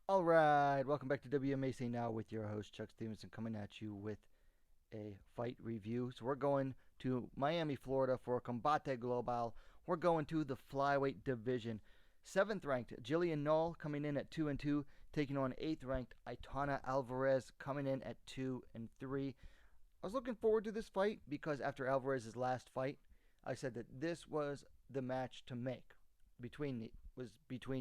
All right, welcome back to WMAC Now with your host Chuck Stevenson, coming at you with a fight review. So we're going to Miami, Florida for Combate Global. We're going to the Flyweight division. Seventh ranked Gillian Noll coming in at 2-2, taking on eighth ranked Aitana Alvarez coming in at 2-3. I was looking forward to this fight because after Alvarez's last fight, I said that this was the match to make between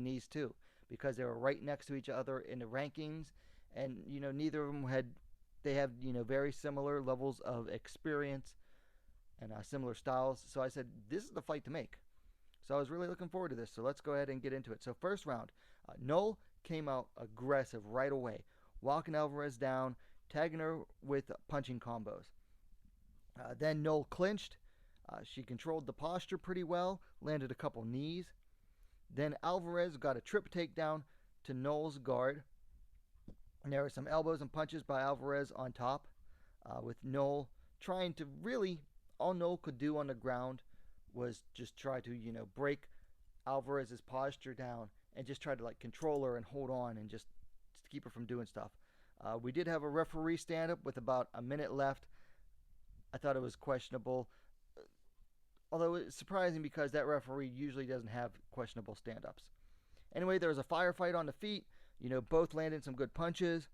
these two because they were right next to each other in the rankings, and neither of them have very similar levels of experience and similar styles. So I said this is the fight to make. So I was really looking forward to this. So let's go ahead and get into it. So first round, Noel came out aggressive right away, walking Alvarez down, tagging her with punching combos. Then Noel clinched. She controlled the posture pretty well, landed a couple knees. Then Alvarez got a trip takedown to Noel's guard. And there were some elbows and punches by Alvarez on top, with Noel trying to really, all Noel could do on the ground was just try to, break Alvarez's posture down and just try to like control her and hold on and just keep her from doing stuff. We did have a referee stand up with about a minute left. I thought it was questionable, although it's surprising because that referee usually doesn't have questionable stand ups. Anyway, there was a firefight on the feet. Both landed some good punches.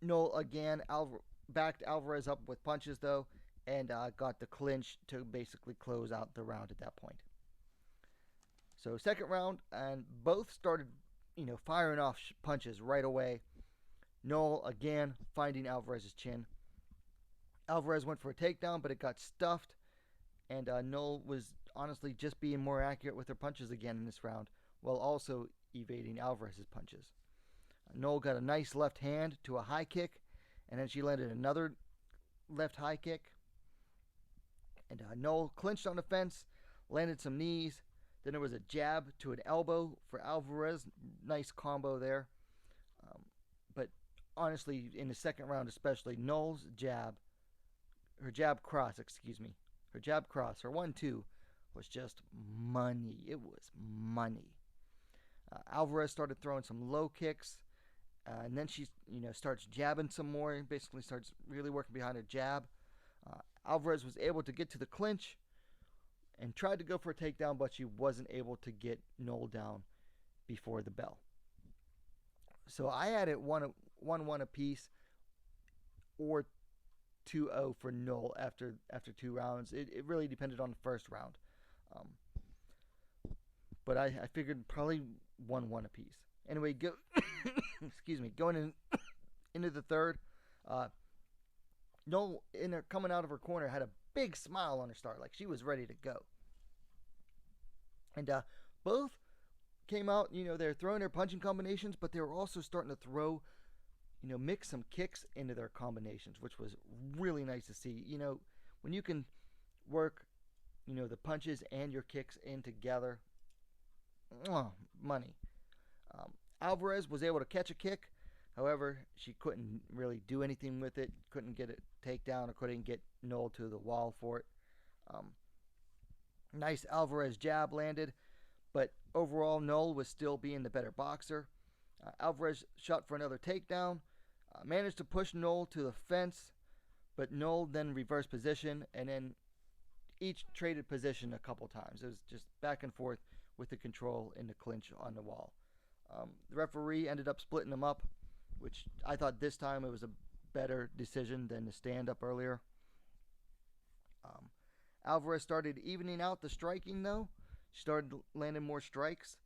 Noel again backed Alvarez up with punches though, and got the clinch to basically close out the round at that point. So second round, and both started, firing off punches right away. Noel again finding Alvarez's chin. Alvarez went for a takedown, but it got stuffed, and Noel was honestly just being more accurate with her punches again in this round, while also evading Alvarez's punches. Noel got a nice left hand to a high kick, and then she landed another left high kick. And Noel clinched on the fence, landed some knees. Then there was a jab to an elbow for Alvarez. Nice combo there. But honestly, in the second round especially, Noel's her jab cross, her 1-2 was just money. It was money. Alvarez started throwing some low kicks, and then she, starts jabbing some more, and basically starts really working behind her jab. Alvarez was able to get to the clinch and tried to go for a takedown, but she wasn't able to get Noel down before the bell. So I had it 1-1 apiece, or 2-0 for Noel after two rounds. It really depended on the first round. But I figured probably 1-1 apiece. Anyway, going into the third, Noel coming out of her corner had a big smile on her start, like she was ready to go. And both came out, they're throwing their punching combinations, but they were also starting to throw, mix some kicks into their combinations, which was really nice to see. When you can work, the punches and your kicks in together, money. Alvarez was able to catch a kick. However, she couldn't really do anything with it. Couldn't get it takedown, or couldn't get Noel to the wall for it. Nice Alvarez jab landed, but overall, Noel was still being the better boxer. Alvarez shot for another takedown, managed to push Noel to the fence, but Noel then reversed position, and then each traded position a couple times. It was just back and forth with the control in the clinch on the wall. The referee ended up splitting them up, which I thought this time it was a better decision than the stand-up earlier. Alvarez started evening out the striking, though. She started landing more strikes,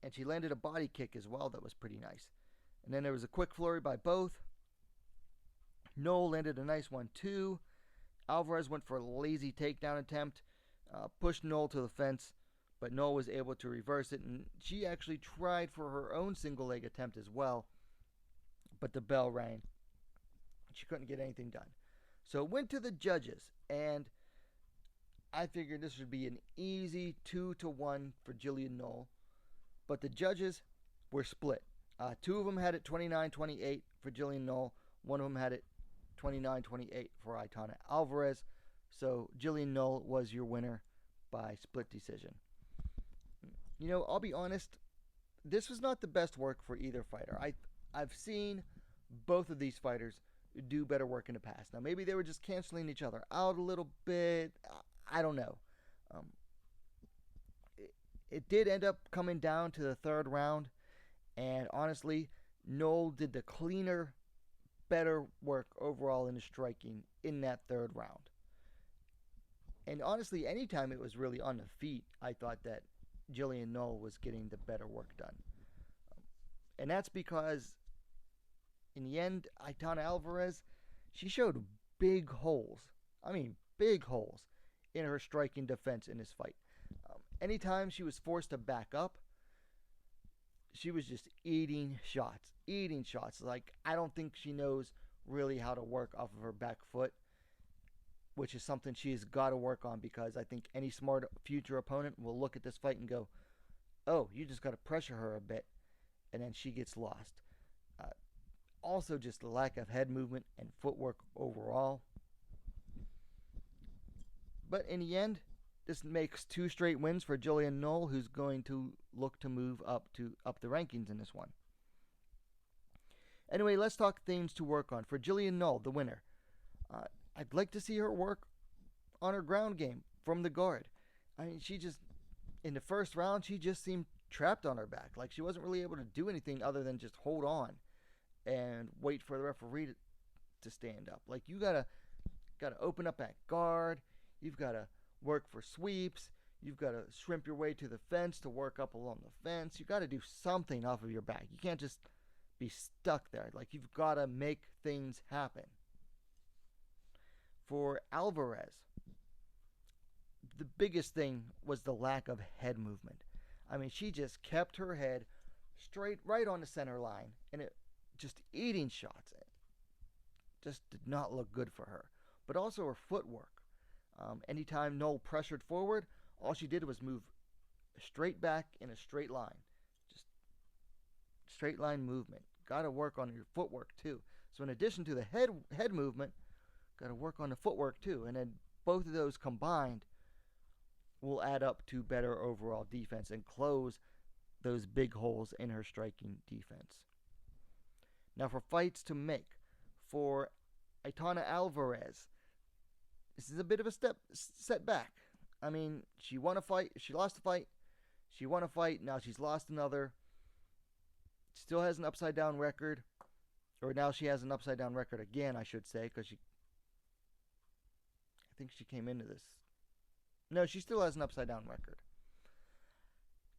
and she landed a body kick as well that was pretty nice. And then there was a quick flurry by both. Noel landed a nice one, too. Alvarez went for a lazy takedown attempt, pushed Noel to the fence, but Noel was able to reverse it, and she actually tried for her own single leg attempt as well, but the bell rang. She couldn't get anything done. So it went to the judges, and I figured this would be an easy 2-1 for Gillian Noll, but the judges were split. Two of them had it 29-28 for Gillian Noll. One of them had it 29-28 for Aitana Alvarez. So Gillian Noll was your winner by split decision. I'll be honest, this was not the best work for either fighter. I've seen both of these fighters do better work in the past. Now maybe they were just canceling each other out a little bit. I don't know. Um, it did end up coming down to the third round, and honestly, Noll did the cleaner, better work overall in the striking in that third round. And honestly, anytime it was really on the feet, I thought that Gillian Noll was getting the better work done. And that's because, in the end, Aitana Alvarez, she showed big holes. I mean, big holes in her striking defense in this fight. Anytime she was forced to back up, she was just eating shots. Eating shots. Like, I don't think she knows really how to work off of her back foot, which is something she's got to work on, because I think any smart future opponent will look at this fight and go, oh, you just got to pressure her a bit, and then she gets lost. Also, just the lack of head movement and footwork overall. But in the end, this makes 2 straight wins for Gillian Noll, who's going to look to move up the rankings in this one. Anyway, let's talk things to work on. For Gillian Noll, the winner, I'd like to see her work on her ground game from the guard. I mean, she just, in the first round, she just seemed trapped on her back. Like, she wasn't really able to do anything other than just hold on and wait for the referee to stand up. Like, you gotta open up that guard. You've got to work for sweeps. You've got to shrimp your way to the fence to work up along the fence. You got to do something off of your back. You can't just be stuck there. Like, you've got to make things happen. For Alvarez, the biggest thing was the lack of head movement. I mean, she just kept her head straight right on the center line, and it just eating shots. It just did not look good for her. But also her footwork. Anytime Noll pressured forward, all she did was move straight back in a straight line. Just straight line movement. Got to work on your footwork too. So in addition to the head movement, got to work on the footwork too. And then both of those combined will add up to better overall defense and close those big holes in her striking defense. Now for fights to make. For Aitana Alvarez, this is a bit of a setback. I mean, she won a fight. She lost a fight. She won a fight. Now she's lost another. Still has an upside down record. Or now she has an upside down record again, I should say, because I think she came into this. No, she still has an upside down record.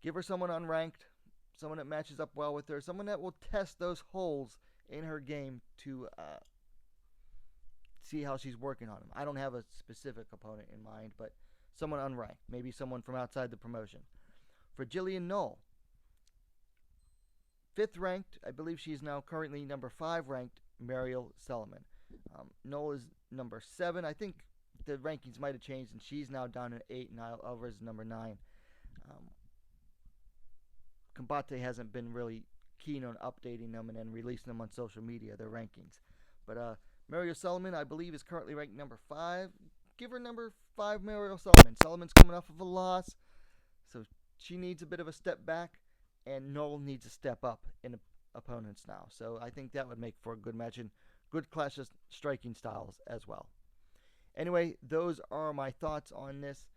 Give her someone unranked, someone that matches up well with her, someone that will test those holes in her game to see how she's working on them. I don't have a specific opponent in mind, but someone unranked. Maybe someone from outside the promotion. For Gillian Noll, 5th ranked, I believe she's now currently number 5 ranked, Mariel Solomon. Noll is number 7. I think the rankings might have changed, and she's now down at 8, and Alvarez is number 9. Combate hasn't been really keen on updating them and then releasing them on social media, their rankings. But Mariel Solomon, I believe, is currently ranked number 5. Give her number 5, Mariel Solomon. Solomon's coming off of a loss, so she needs a bit of a step back, and Noll needs a step up in opponents now. So I think that would make for a good match and good clash of striking styles as well. Anyway, those are my thoughts on this.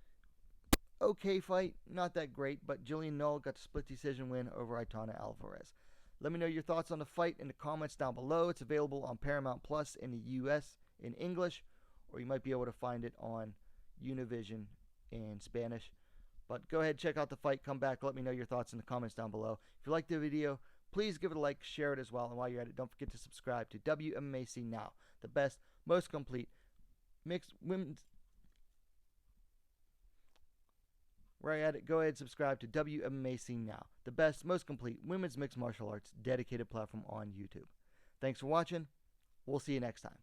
Okay fight, not that great, but Gillian Noll got a split decision win over Aitana Alvarez. Let me know your thoughts on the fight in the comments down below. It's available on Paramount Plus in the US in English, or you might be able to find it on Univision in Spanish. But go ahead, check out the fight, come back, let me know your thoughts in the comments down below. If you liked the video, please give it a like, share it as well, and while you're at it, don't forget to subscribe to WMMAC Now, the best, most complete mixed women's... Where you're at it, go ahead and subscribe to WMMAC Now, the best, most complete women's mixed martial arts dedicated platform on YouTube. Thanks for watching. We'll see you next time.